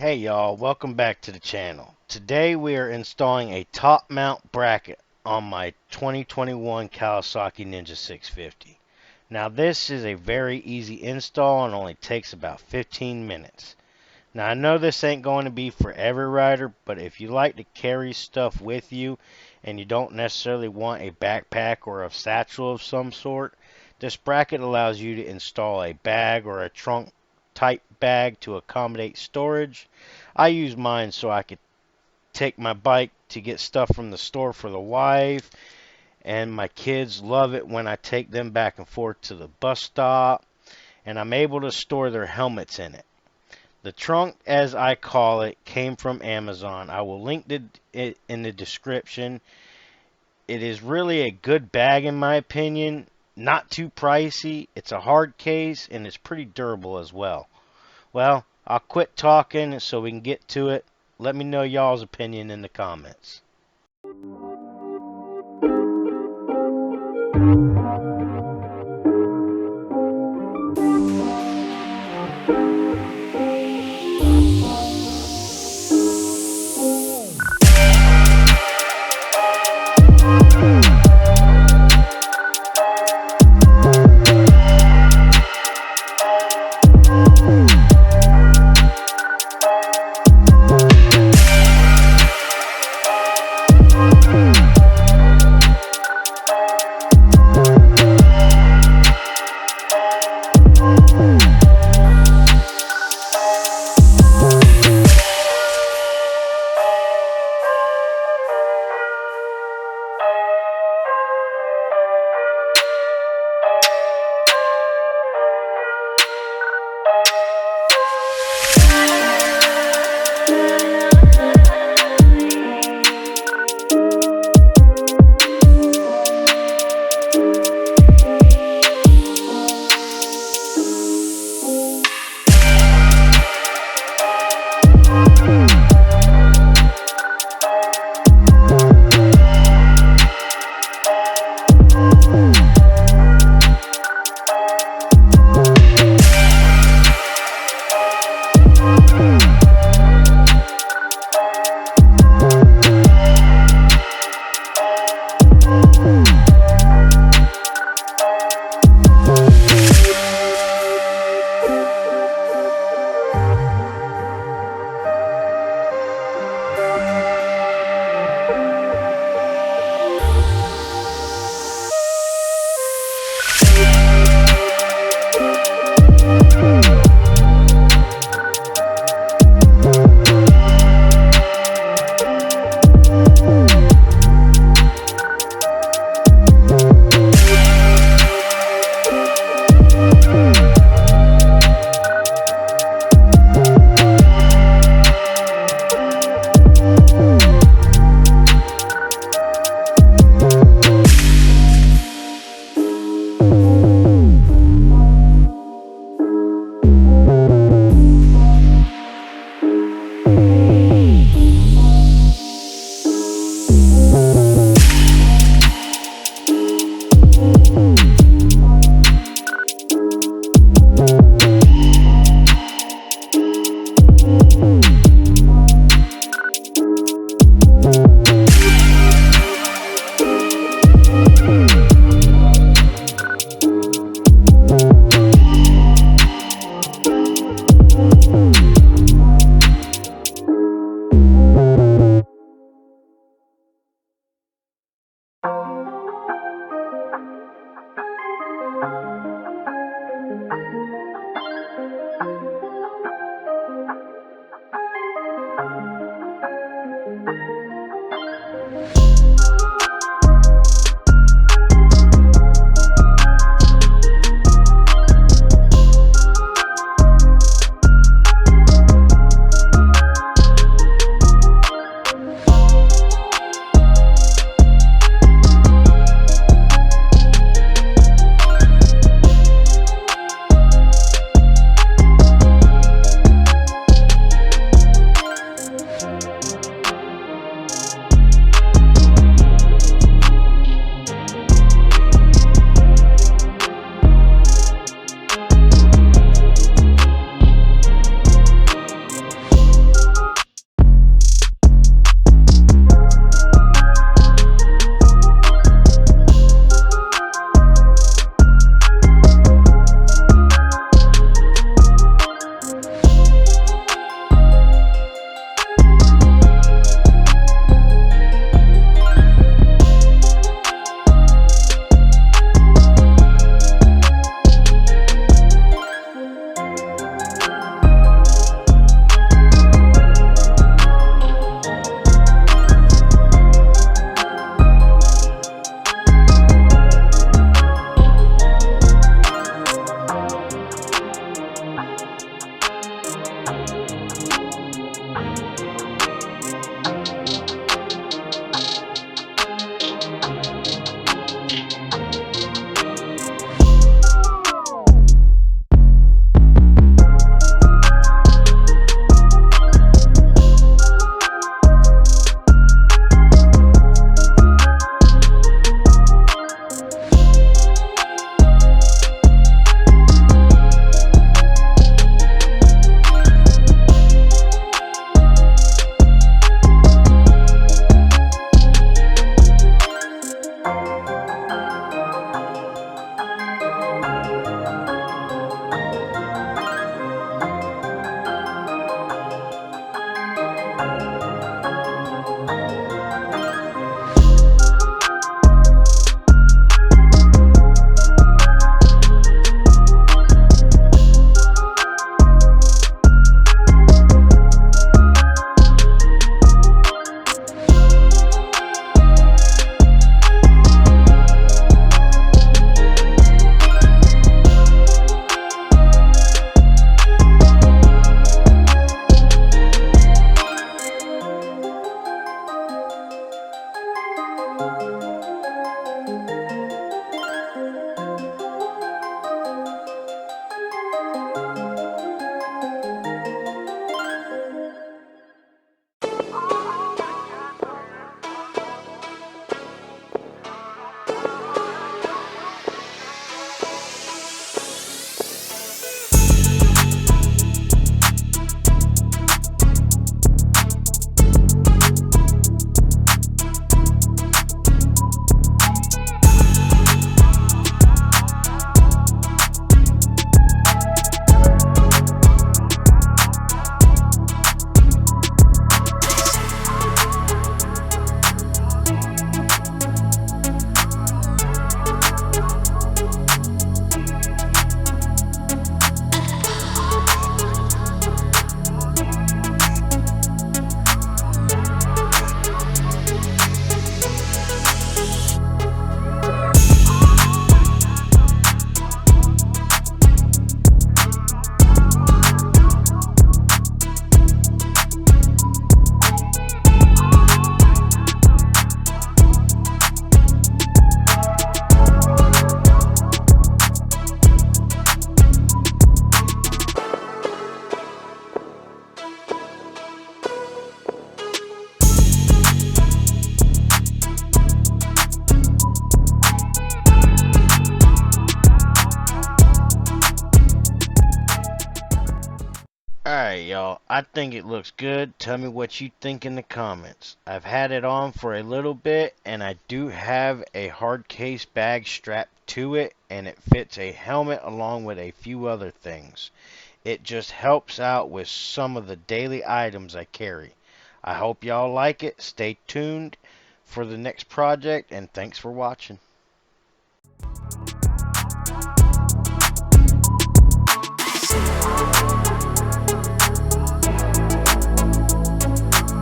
Hey y'all, welcome back to the channel. Today we are installing a top mount bracket on my 2021 Kawasaki Ninja 650. Now this is a very easy install and only takes about 15 minutes. Now I know this ain't going to be for every rider, but if you like to carry stuff with you and you don't necessarily want a backpack or a satchel of some sort, this bracket allows you to install a bag or a trunk type bag to accommodate storage. I use mine so I could take my bike to get stuff from the store for the wife, and my kids love it when I take them back and forth to the bus stop, and I'm able to store their helmets in it. The trunk, as I call it, came from Amazon. I will link it in the description. It is really a good bag in my opinion. Not too pricey. It's a hard case and it's pretty durable as well. Well, I'll quit talking so we can get to it. Let me know y'all's opinion in the comments. Well, I think it looks good. Tell me what you think in the comments. I've had it on for a little bit, and I do have a hard case bag strapped to it, and it fits a helmet along with a few other things. It just helps out with some of the daily items I carry. I hope y'all like it. Stay tuned for the next project, and thanks for watching.